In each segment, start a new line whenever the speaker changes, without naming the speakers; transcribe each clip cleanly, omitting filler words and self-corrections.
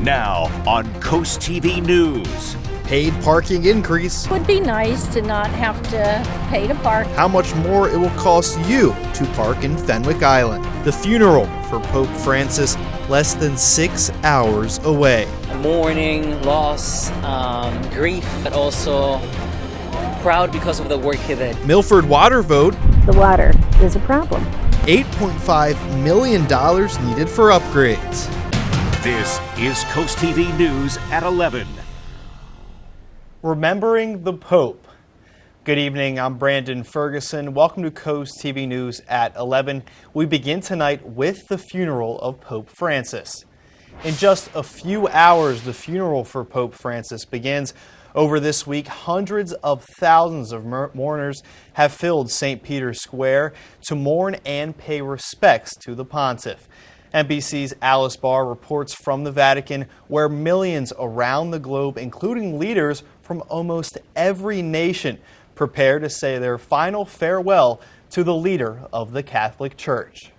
Now on CoastTV News.
Paid parking increase.
Would be nice to not have to pay to park.
How much more it will cost you to park in Fenwick Island. The funeral for Pope Francis, less than 6 hours away.
Mourning, loss, grief, but also proud because of the work he did.
Milford water vote.
The water is a problem.
$8.5 million needed for upgrades.
This is CoastTV News at 11.
Remembering the Pope. Good evening, I'm Brandon Ferguson. Welcome to Coast TV News at 11. We begin tonight with the funeral of Pope Francis. In just a few hours, the funeral for Pope Francis begins. Over this week, hundreds of thousands of mourners have filled St. Peter's Square to mourn and pay respects to the pontiff. NBC's Alice Barr reports from the Vatican, where millions around the globe, including leaders from almost every nation, prepare to say their final farewell to the leader of the Catholic Church.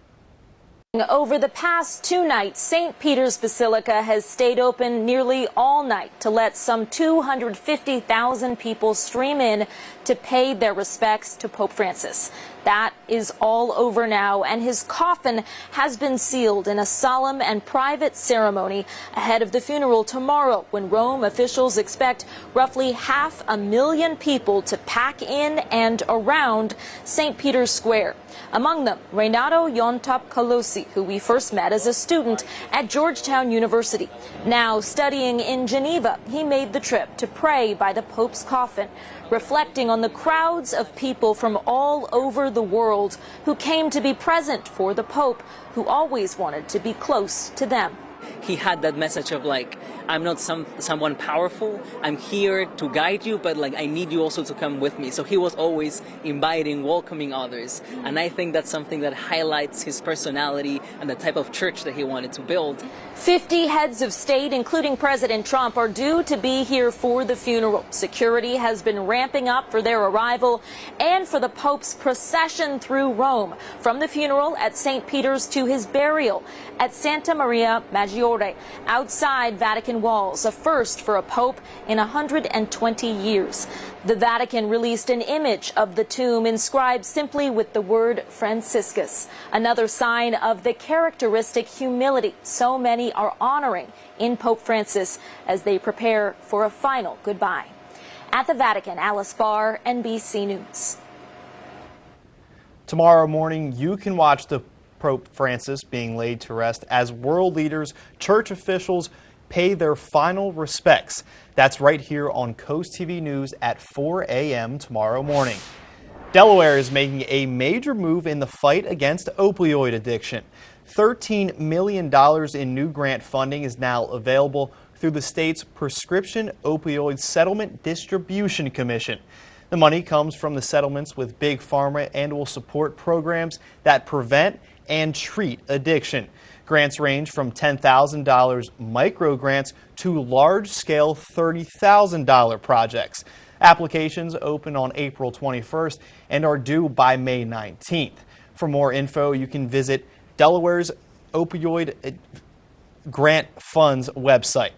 Over the past 2 nights, St. Peter's Basilica has stayed open nearly all night to let some 250,000 people stream in to pay their respects to Pope Francis. That is all over now, and his coffin has been sealed in a solemn and private ceremony ahead of the funeral tomorrow, when Rome officials expect roughly 500,000 people to pack in and around St. Peter's Square. Among them, Renato Yontap Colosi, who we first met as a student at Georgetown University. Now studying in Geneva, he made the trip to pray by the Pope's coffin, reflecting on the crowds of people from all over the world who came to be present for the Pope, who always wanted to be close to them.
He had that message of I'm not someone powerful, I'm here to guide you, but I need you also to come with me. So he was always inviting, welcoming others. And I think that's something that highlights his personality and the type of church that he wanted to build.
50 heads of state, including President Trump, are due to be here for the funeral. Security has been ramping up for their arrival and for the Pope's procession through Rome, from the funeral at St. Peter's to his burial at Santa Maria Maggiore, outside Vatican walls, a first for a Pope in 120 years. The Vatican released an image of the tomb inscribed simply with the word Franciscus, another sign of the characteristic humility so many are honoring in Pope Francis as they prepare for a final goodbye. At the Vatican, Alice Barr, NBC News.
Tomorrow morning, you can watch the Pope Francis being laid to rest as world leaders, church officials pay their final respects. That's right here on Coast TV News at 4 a.m. tomorrow morning. Delaware is making a major move in the fight against opioid addiction. $13 million in new grant funding is now available through the state's Prescription Opioid Settlement Distribution Commission. The money comes from the settlements with Big Pharma and will support programs that prevent and treat addiction. Grants range from $10,000 micro grants to large-scale $30,000 projects. Applications open on April 21st and are due by May 19th. For more info, you can visit Delaware's Opioid Grant Fund's website.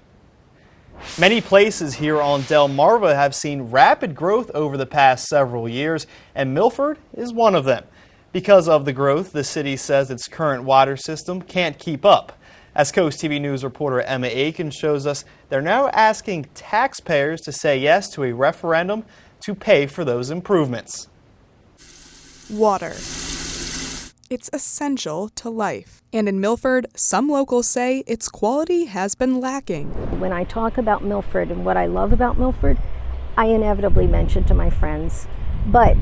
Many places here on Delmarva have seen rapid growth over the past several years, and Milford is one of them. Because of the growth, the city says its current water system can't keep up. As Coast TV News reporter Emma Aiken shows us, they're now asking taxpayers to say yes to a referendum to pay for those improvements.
Water. It's essential to life. And in Milford, some locals say its quality has been lacking.
When I talk about Milford and what I love about Milford, I inevitably mention to my friends, but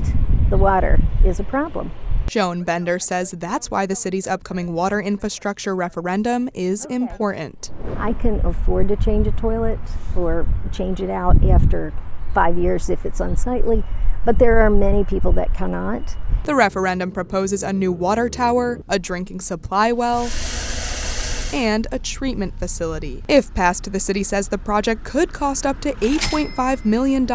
the water is a problem.
Joan Bender says that's why the city's upcoming water infrastructure referendum is important.
I can afford to change a toilet or change it out after 5 years if it's unsightly, but there are many people that cannot.
The referendum proposes a new water tower, a drinking supply well, and a treatment facility. If passed, the city says the project could cost up to $8.5 million,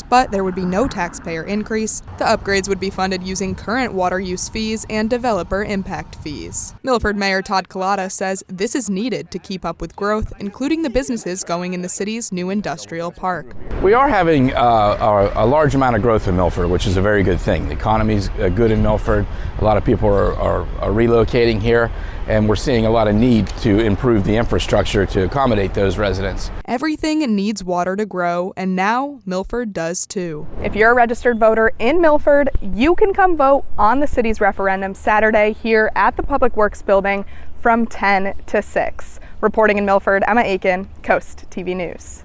but there would be no taxpayer increase. The upgrades would be funded using current water use fees and developer impact fees. Milford Mayor Todd Collada says this is needed to keep up with growth, including the businesses going in the city's new industrial park.
We are having a large amount of growth in Milford, which is a very good thing. The economy's good in Milford. A lot of people are relocating here, and we're seeing a lot of need to improve the infrastructure to accommodate those residents.
Everything needs water to grow, and now Milford does too. If you're a registered voter in Milford, you can come vote on the city's referendum Saturday here at the Public Works Building from 10 to 6. Reporting in Milford, Emma Aiken, Coast TV News.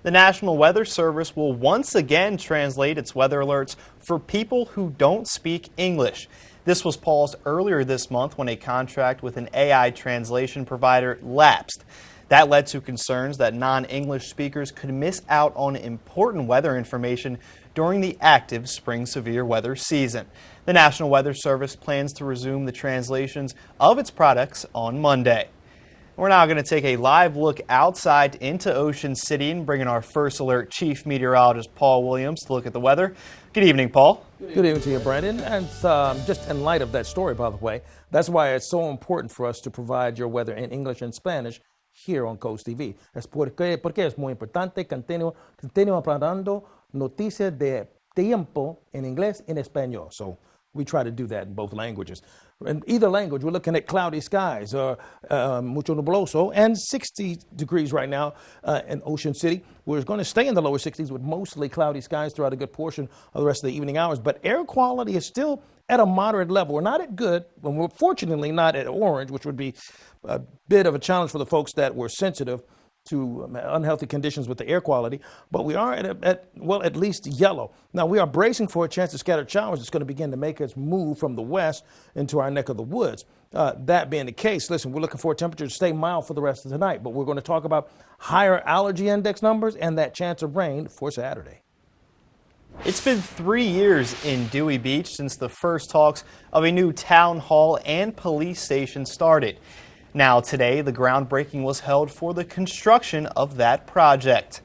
The National Weather Service will once again translate its weather alerts for people who don't speak English. This was paused earlier this month when a contract with an AI translation provider lapsed. That led to concerns that non-English speakers could miss out on important weather information during the active spring severe weather season. The National Weather Service plans to resume the translations of its products on Monday. We're now going to take a live look outside into Ocean City and bring in our First Alert Chief Meteorologist Paul Williams to look at the weather. Good evening, Paul.
Good evening to you, Brandon. And just in light of that story, by the way, that's why it's so important for us to provide your weather in English and Spanish here on Coast TV. Es porque es muy importante que continuamos dando noticias de tiempo en inglés y en español. So we try to do that in both languages. In either language, we're looking at cloudy skies, mucho nubloso, and 60 degrees right now in Ocean City. We're going to stay in the lower 60s with mostly cloudy skies throughout a good portion of the rest of the evening hours. But air quality is still at a moderate level. We're not at good, but we're fortunately not at orange, which would be a bit of a challenge for the folks that were sensitive to unhealthy conditions with the air quality, but we are at least yellow. Now, we are bracing for a chance of scattered showers that's going to begin to make us move from the west into our neck of the woods. That being the case, listen, we're looking for a temperature to stay mild for the rest of the night, but we're going to talk about higher allergy index numbers and that chance of rain for Saturday.
It's been 3 years in Dewey Beach since the first talks of a new town hall and police station started. Now today, the groundbreaking was held for the construction of that project.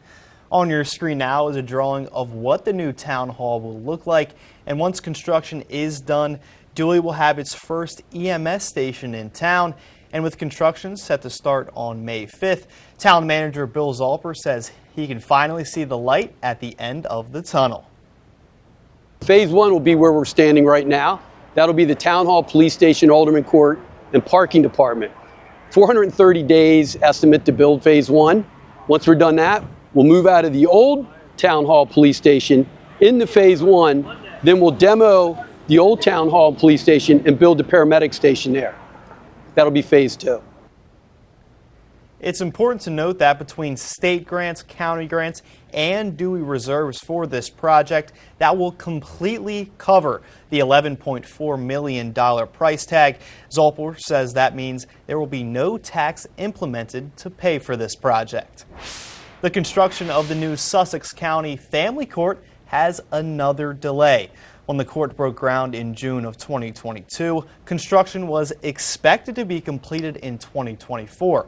On your screen now is a drawing of what the new town hall will look like, and once construction is done, Dewey will have its first EMS station in town, and with construction set to start on May 5th, town manager Bill Zalper says he can finally see the light at the end of the tunnel.
Phase 1 will be where we're standing right now. That'll be the town hall, police station, alderman court, and parking department. 430 days estimate to build phase 1. Once we're done that, we'll move out of the old town hall police station into phase 1. Then we'll demo the old town hall police station and build the paramedic station there. That'll be phase 2.
It's important to note that between state grants, county grants, and Dewey reserves for this project, that will completely cover the $11.4 million price tag. Zalper says that means there will be no tax implemented to pay for this project. The construction of the new Sussex County Family Court has another delay. When the court broke ground in June of 2022, construction was expected to be completed in 2024.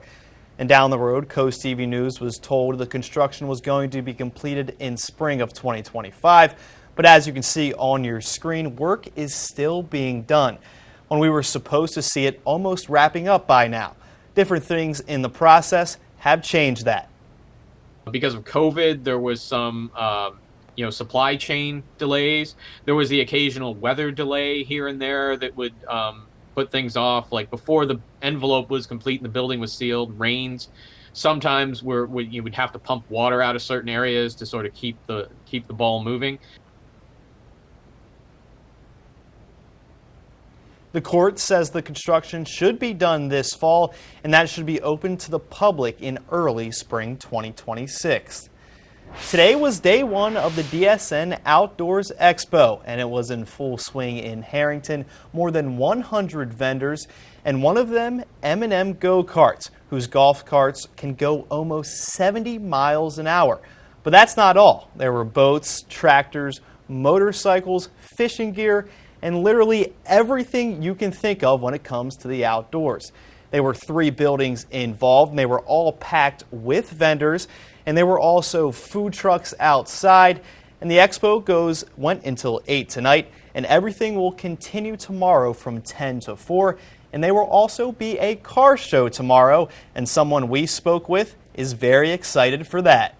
And down the road, Coast TV News was told the construction was going to be completed in spring of 2025. But as you can see on your screen, work is still being done when we were supposed to see it almost wrapping up by now. Different things in the process have changed that.
Because of COVID, there was some supply chain delays. There was the occasional weather delay here and there that would put things off. Like before the envelope was complete and the building was sealed, rains sometimes you would have to pump water out of certain areas to sort of keep the ball moving.
The court says the construction should be done this fall, and that should be open to the public in early spring 2026. Today was day one of the DSN Outdoors Expo, and it was in full swing in Harrington. More than 100 vendors, and one of them, M&M go-karts, whose golf carts can go almost 70 miles an hour. But that's not all. There were boats, tractors, motorcycles, fishing gear, and literally everything you can think of when it comes to the outdoors. There were 3 buildings involved, and they were all packed with vendors, and there were also food trucks outside. And the expo went until 8 tonight, and everything will continue tomorrow from 10 to 4. And there will also be a car show tomorrow, and someone we spoke with is very excited for that.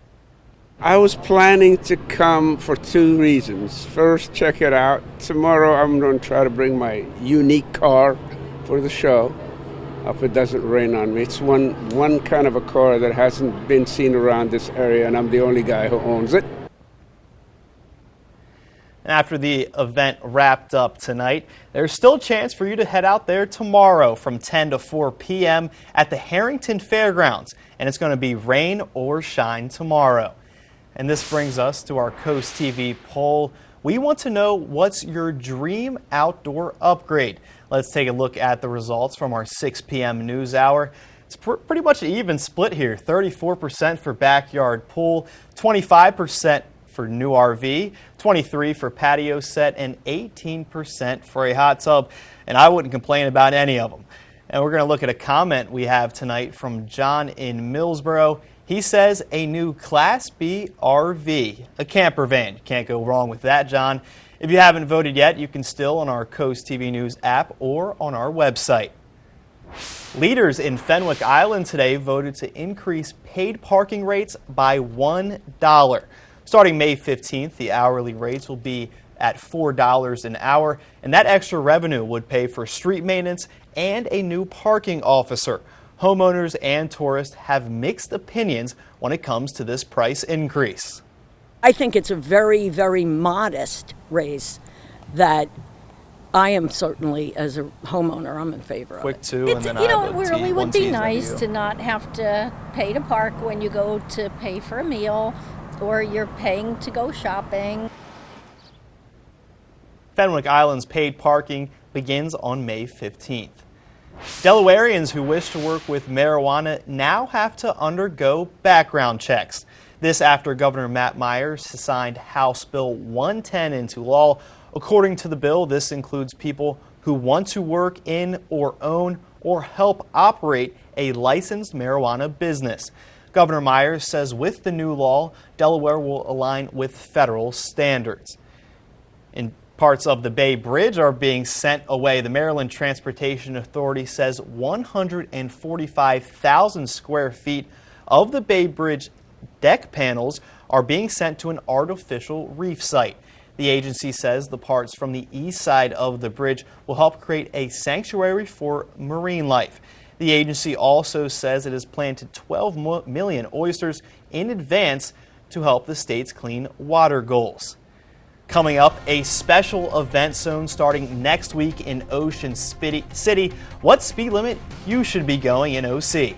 I was planning to come for 2 reasons. First, check it out. Tomorrow I'm going to try to bring my unique car for the show. Hope it doesn't rain on me. It's one kind of a car that hasn't been seen around this area, and I'm the only guy who owns it.
After the event wrapped up tonight, there's still a chance for you to head out there tomorrow from 10 to 4 p.m. at the Harrington Fairgrounds, and it's going to be rain or shine tomorrow. And this brings us to our Coast TV poll. We want to know, what's your dream outdoor upgrade? Let's take a look at the results from our 6 p.m. news hour. It's pretty much an even split here. 34% for backyard pool, 25% for new RV, 23% for patio set, and 18% for a hot tub. And I wouldn't complain about any of them. And we're going to look at a comment we have tonight from John in Millsboro. He says a new Class B RV, a camper van. You can't go wrong with that, John. If you haven't voted yet, you can still on our Coast TV News app or on our website. Leaders in Fenwick Island today voted to increase paid parking rates by $1. Starting May 15th, the hourly rates will be at $4 an hour, and that extra revenue would pay for street maintenance and a new parking officer. Homeowners and tourists have mixed opinions when it comes to this price increase.
I think it's a very, very modest raise that I am certainly, as a homeowner, I'm in favor of.
Quick two, and then
it really would be nice to not have to pay to park when you go to pay for a meal or you're paying to go shopping.
Fenwick Island's paid parking begins on May 15th. Delawareans who wish to work with marijuana now have to undergo background checks. This after Governor Matt Myers signed House Bill 110 into law. According to the bill, this includes people who want to work in or own or help operate a licensed marijuana business. Governor Myers says with the new law, Delaware will align with federal standards. In parts of the Bay Bridge are being sent away. The Maryland Transportation Authority says 145,000 square feet of the Bay Bridge deck panels are being sent to an artificial reef site. The agency says the parts from the east side of the bridge will help create a sanctuary for marine life. The agency also says it has planted 12 million oysters in advance to help the state's clean water goals. Coming up, a special event zone starting next week in Ocean City. What speed limit you should be going in OC?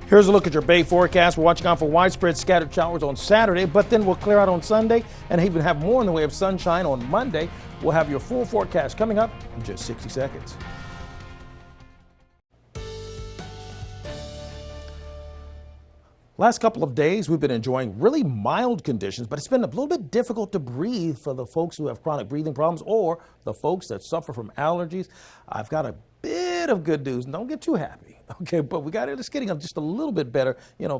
Here's a look at your Bay forecast. We're watching out for widespread scattered showers on Saturday, but then we'll clear out on Sunday and even have more in the way of sunshine on Monday. We'll have your full forecast coming up in just 60 seconds. Last couple of days, we've been enjoying really mild conditions, but it's been a little bit difficult to breathe for the folks who have chronic breathing problems or the folks that suffer from allergies. I've got a bit of good news. Don't get too happy, okay? But it's getting just a little bit better,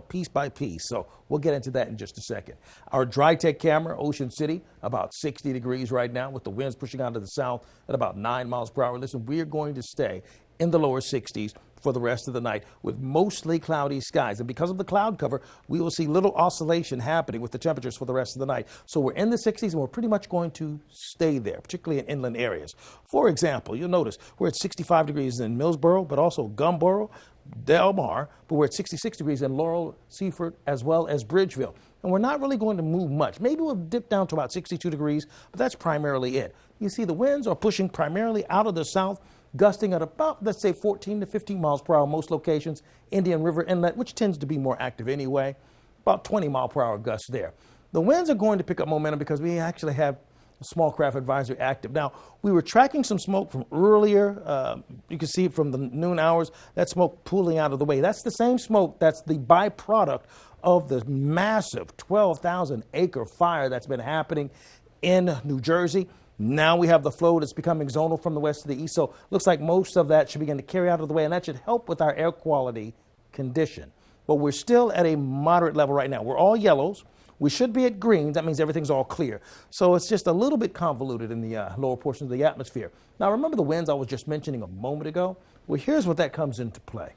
piece by piece. So we'll get into that in just a second. Our dry tech camera, Ocean City, about 60 degrees right now with the winds pushing out to the south at about 9 miles per hour. Listen, we're going to stay in the lower 60s for the rest of the night with mostly cloudy skies. And because of the cloud cover, we will see little oscillation happening with the temperatures for the rest of the night. So we're in the 60s and we're pretty much going to stay there, particularly in inland areas. For example, you'll notice we're at 65 degrees in Millsboro, but also Gumboro, Del Mar, but we're at 66 degrees in Laurel, Seaford, as well as Bridgeville. And we're not really going to move much. Maybe we'll dip down to about 62 degrees, but that's primarily it. You see the winds are pushing primarily out of the south, gusting at about, let's say, 14 to 15 miles per hour most locations. Indian River Inlet, which tends to be more active anyway, about 20 mile per hour gusts there. The winds are going to pick up momentum because we actually have a small craft advisory active. Now, we were tracking some smoke from earlier. You can see it from the noon hours, that smoke pooling out of the way. That's the same smoke that's the byproduct of the massive 12,000 acre fire that's been happening in New Jersey. Now we have the flow that's becoming zonal from the west to the east. So looks like most of that should begin to carry out of the way, and that should help with our air quality condition. But we're still at a moderate level right now. We're all yellows. We should be at greens. That means everything's all clear. So it's just a little bit convoluted in the lower portions of the atmosphere. Now, remember the winds I was just mentioning a moment ago? Well, here's what that comes into play.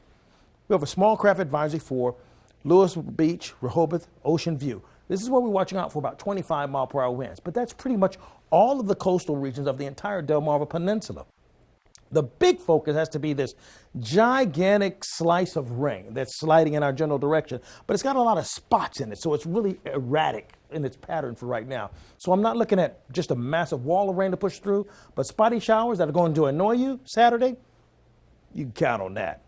We have a small craft advisory for Lewis Beach, Rehoboth, Ocean View. This is where we're watching out for about 25-mile-per-hour winds. But that's pretty much all of the coastal regions of the entire Delmarva Peninsula. The big focus has to be this gigantic slice of rain that's sliding in our general direction, but it's got a lot of spots in it, so it's really erratic in its pattern for right now. So I'm not looking at just a massive wall of rain to push through, but spotty showers that are going to annoy you Saturday, you can count on that.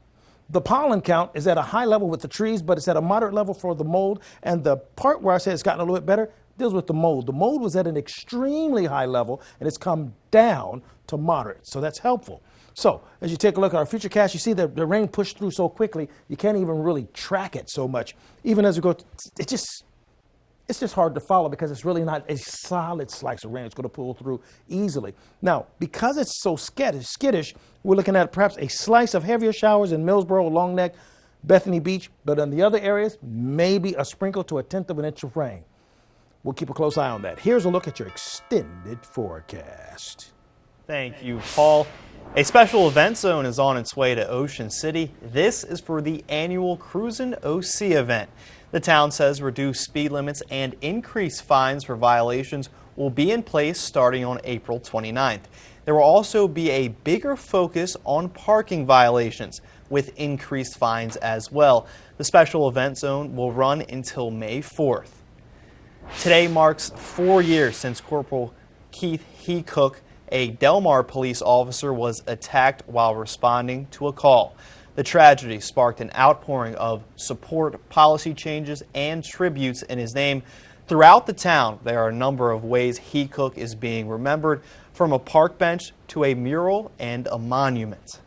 The pollen count is at a high level with the trees, but it's at a moderate level for the mold, and the part where I said it's gotten a little bit better deals with the mold. The mold was at an extremely high level, and it's come down to moderate, so that's helpful. So as you take a look at our futurecast, you see that the rain pushed through so quickly, you can't even really track it so much. Even as we go, it's just hard to follow because it's really not a solid slice of rain. It's going to pull through easily. Now, because it's so skittish, we're looking at perhaps a slice of heavier showers in Millsboro, Long Neck, Bethany Beach, but in the other areas, maybe a sprinkle to 1/10 of an inch of rain. We'll keep a close eye on that. Here's a look at your extended forecast.
Thank you, Paul. A special event zone is on its way to Ocean City. This is for the annual Cruisin' OC event. The town says reduced speed limits and increased fines for violations will be in place starting on April 29th. There will also be a bigger focus on parking violations with increased fines as well. The special event zone will run until May 4th. Today marks 4 years since Corporal Keith Cook, a Delmar police officer, was attacked while responding to a call. The tragedy sparked an outpouring of support, policy changes, and tributes in his name. Throughout the town, there are a number of ways Cook is being remembered, from a park bench to a mural and a monument.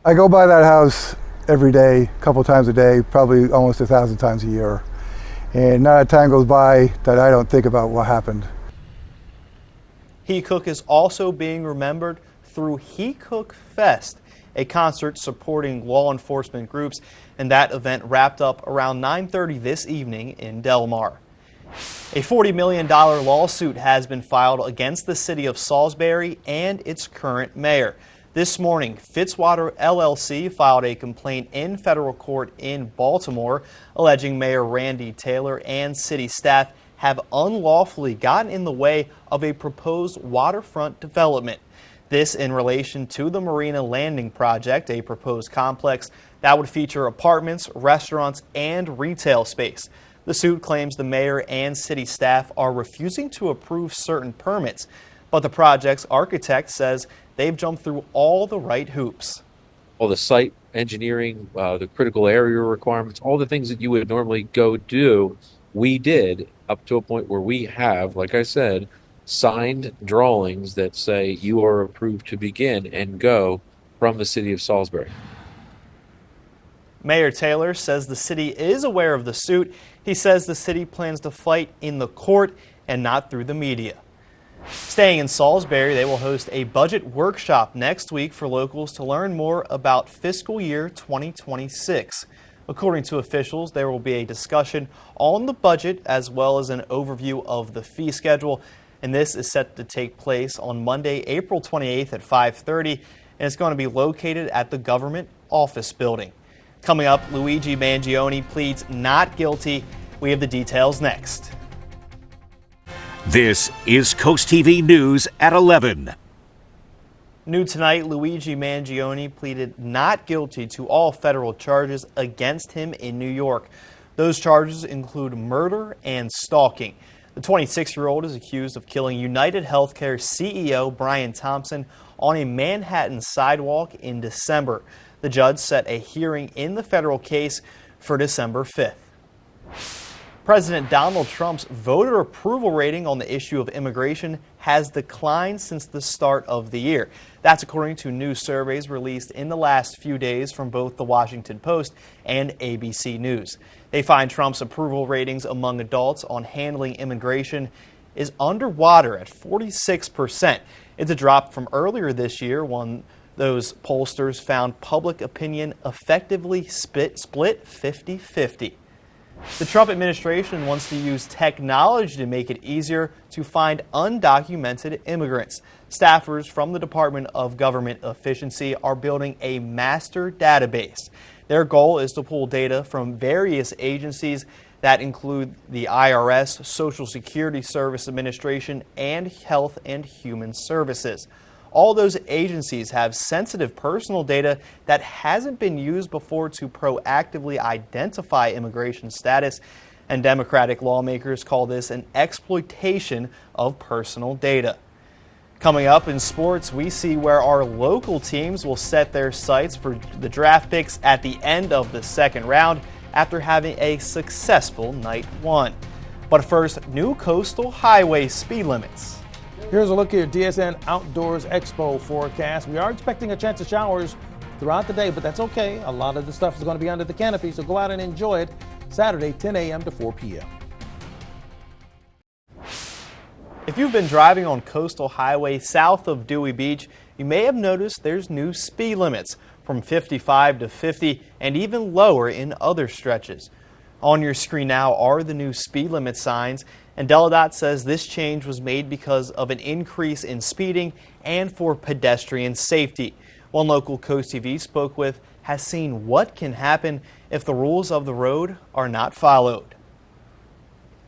I go by that house every day, a couple times a day, probably almost 1,000 times a year. And not a time goes by that I don't think about what happened.
Cook is also being remembered through Cook Fest, a concert supporting law enforcement groups, and that event wrapped up around 9:30 this evening in Delmar. A $40 million lawsuit has been filed against the city of Salisbury and its current mayor. This morning, Fitzwater LLC filed a complaint in federal court in Baltimore, alleging Mayor Randy Taylor and city staff have unlawfully gotten in the way of a proposed waterfront development. This in relation to the Marina Landing project, a proposed complex that would feature apartments, restaurants, and retail space. The suit claims the mayor and city staff are refusing to approve certain permits, but the project's architect says they've jumped through all the right hoops.
All the site engineering, the critical area requirements, all the things that you would normally go do, we did up to a point where we have, like I said, signed drawings that say you are approved to begin and go from the city of Salisbury.
Mayor Taylor says the city is aware of the suit. He says the city plans to fight in the court and not through the media. Staying in Salisbury, they will host a budget workshop next week for locals to learn more about fiscal year 2026. According to officials, there will be a discussion on the budget as well as an overview of the fee schedule. And this is set to take place on Monday, April 28th at 5:30, and it's going to be located at the government office building. Coming up, Luigi Mangione pleads not guilty. We have the details next.
This is Coast TV News at 11.
New tonight, Luigi Mangione pleaded not guilty to all federal charges against him in New York. Those charges include murder and stalking. The 26-year-old is accused of killing United Healthcare CEO Brian Thompson on a Manhattan sidewalk in December. The judge set a hearing in the federal case for December 5th. President Donald Trump's voter approval rating on the issue of immigration has declined since the start of the year. That's according to new surveys released in the last few days from both the Washington Post and ABC News. They find Trump's approval ratings among adults on handling immigration is underwater at 46%. It's a drop from earlier this year when those pollsters found public opinion effectively split 50-50. The Trump administration wants to use technology to make it easier to find undocumented immigrants. Staffers from the Department of Government Efficiency are building a master database. Their goal is to pull data from various agencies that include the IRS, Social Security Service Administration, and Health and Human Services. All those agencies have sensitive personal data that hasn't been used before to proactively identify immigration status, and Democratic lawmakers call this an exploitation of personal data. Coming up in sports, we see where our local teams will set their sights for the draft picks at the end of the second round after having a successful night one. But first, new coastal highway speed limits.
Here's a look at DSN Outdoors Expo forecast. We are expecting a chance of showers throughout the day, but that's okay. A lot of the stuff is going to be under the canopy, so go out and enjoy it. Saturday, 10 a.m. to 4 p.m.
If you've been driving on Coastal Highway south of Dewey Beach, you may have noticed there's new speed limits from 55 to 50 and even lower in other stretches. On your screen now are the new speed limit signs, and Deladot says this change was made because of an increase in speeding and for pedestrian safety. One local Coast TV spoke with has seen what can happen if the rules of the road are not followed.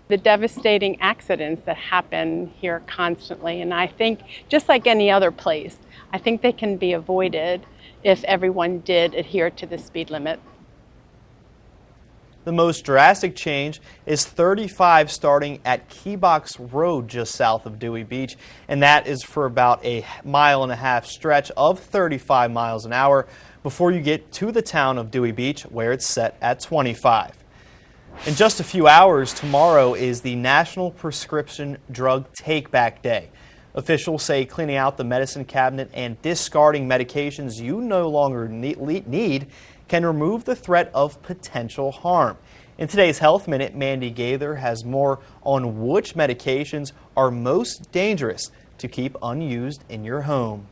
The devastating accidents that happen here constantly, and I think just like any other place, I think they can be avoided if everyone did adhere to the speed limit.
The most drastic change is 35 starting at Keybox Road just south of Dewey Beach, and that is for about a mile-and-a-half stretch of 35 miles an hour before you get to the town of Dewey Beach, where it's set at 25. In just a few hours, tomorrow is the National Prescription Drug Take-Back Day. Officials say cleaning out the medicine cabinet and discarding medications you no longer need can remove the threat of potential harm. In today's Health Minute, Mandy Gaither has more on which medications are most dangerous to keep unused in your home.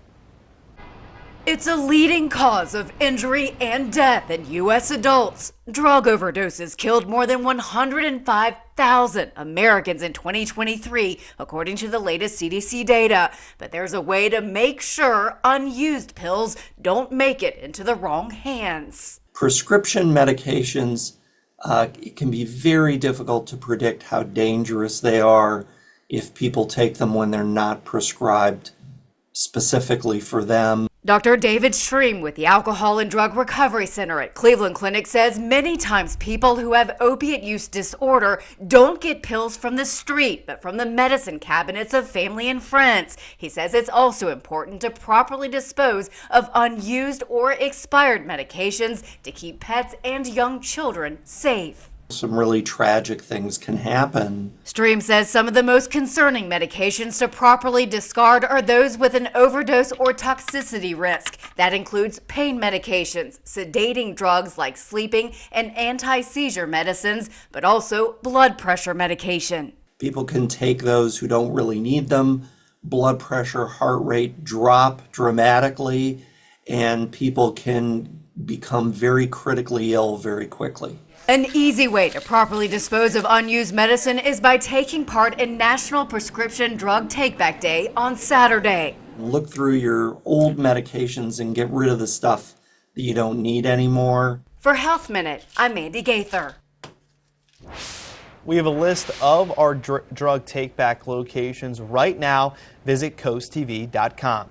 It's a leading cause of injury and death in U.S. adults. Drug overdoses killed more than 105,000 Americans in 2023, according to the latest CDC data. But there's a way to make sure unused pills don't make it into the wrong hands.
Prescription medications, it can be very difficult to predict how dangerous they are if people take them when they're not prescribed specifically for them.
Dr. David Stream with the Alcohol and Drug Recovery Center at Cleveland Clinic says many times people who have opiate use disorder don't get pills from the street, but from the medicine cabinets of family and friends. He says it's also important to properly dispose of unused or expired medications to keep pets and young children safe.
Some really tragic things can happen.
Stream says some of the most concerning medications to properly discard are those with an overdose or toxicity risk. That includes pain medications, sedating drugs like sleeping and anti-seizure medicines, but also blood pressure medication.
People can take those who don't really need them. Blood pressure, heart rate drop dramatically, and people can become very critically ill very quickly.
An easy way to properly dispose of unused medicine is by taking part in National Prescription Drug Take-Back Day on Saturday.
Look through your old medications and get rid of the stuff that you don't need anymore.
For Health Minute, I'm Mandy Gaither.
We have a list of our drug take-back locations right now. Visit CoastTV.com.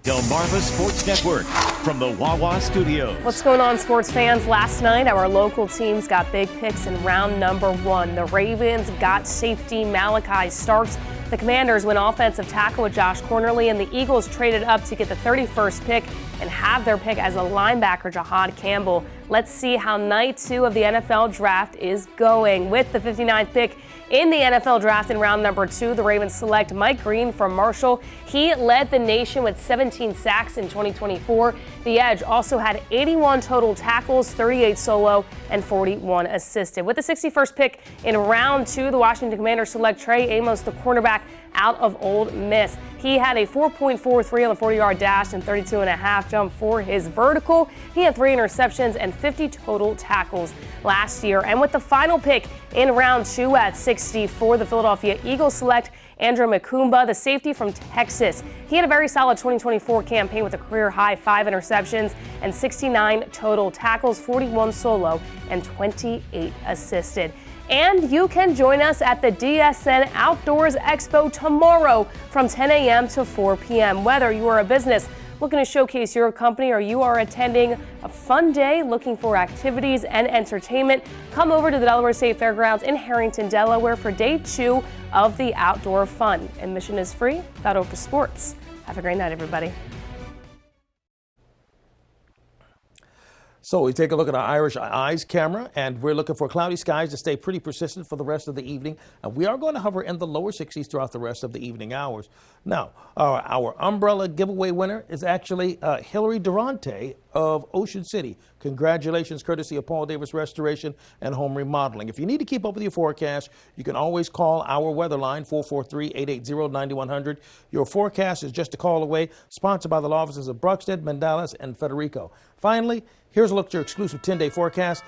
Delmarva Sports Network from the Wawa Studios.
What's going on, sports fans? Last night, our local teams got big picks in round number 1. The Ravens got safety Malachi Starks. The Commanders went offensive tackle with Josh Cornerly, and the Eagles traded up to get the 31st pick and have their pick as a linebacker, Jahad Campbell. Let's see how night 2 of the NFL draft is going. With the 59th pick in the NFL draft in round number 2, the Ravens select Mike Green from Marshall. He led the nation with 17 sacks in 2024. The Edge also had 81 total tackles, 38 solo, and 41 assisted. With the 61st pick in round 2, the Washington Commanders select Trey Amos, the cornerback out of Ole Miss. He had a 4.43 on the 40-yard dash and 32.5 jump for his vertical. He had 3 interceptions and 50 total tackles last year. And with the final pick in round 2 at 64, the Philadelphia Eagles select Andrew Makumba, the safety from Texas. He had a very solid 2024 campaign with a career-high 5 interceptions and 69 total tackles, 41 solo, and 28 assisted. And you can join us at the DSN Outdoors Expo tomorrow from 10 a.m. to 4 p.m. Whether you are a business looking to showcase your company or you are attending a fun day looking for activities and entertainment, come over to the Delaware State Fairgrounds in Harrington, Delaware for day 2 of the outdoor fun. Admission is free. That over to sports. Have a great night, everybody.
So we take a look at our Irish Eyes camera, and we're looking for cloudy skies to stay pretty persistent for the rest of the evening. And we are going to hover in the lower 60s throughout the rest of the evening hours. Now, our umbrella giveaway winner is actually Hillary Durante of Ocean City. Congratulations, courtesy of Paul Davis Restoration and Home Remodeling. If you need to keep up with your forecast, you can always call our weather line, 443-880-9100. Your forecast is just a call away, sponsored by the law offices of Bruxted, Mandalas, and Federico. Finally, here's a look at your exclusive 10-day forecast.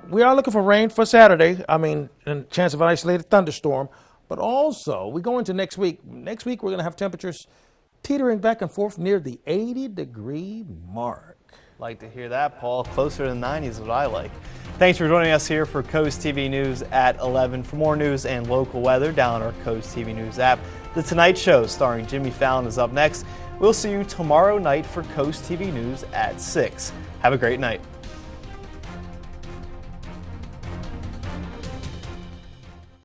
We are looking for rain for Saturday. And chance of an isolated thunderstorm. But also, we go into next week. Next week, we're going to have temperatures teetering back and forth near the 80-degree mark.
Like to hear that, Paul. Closer to the 90s is what I like. Thanks for joining us here for Coast TV News at 11. For more news and local weather, download our Coast TV News app. The Tonight Show starring Jimmy Fallon is up next. We'll see you tomorrow night for Coast TV News at 6. Have a great night.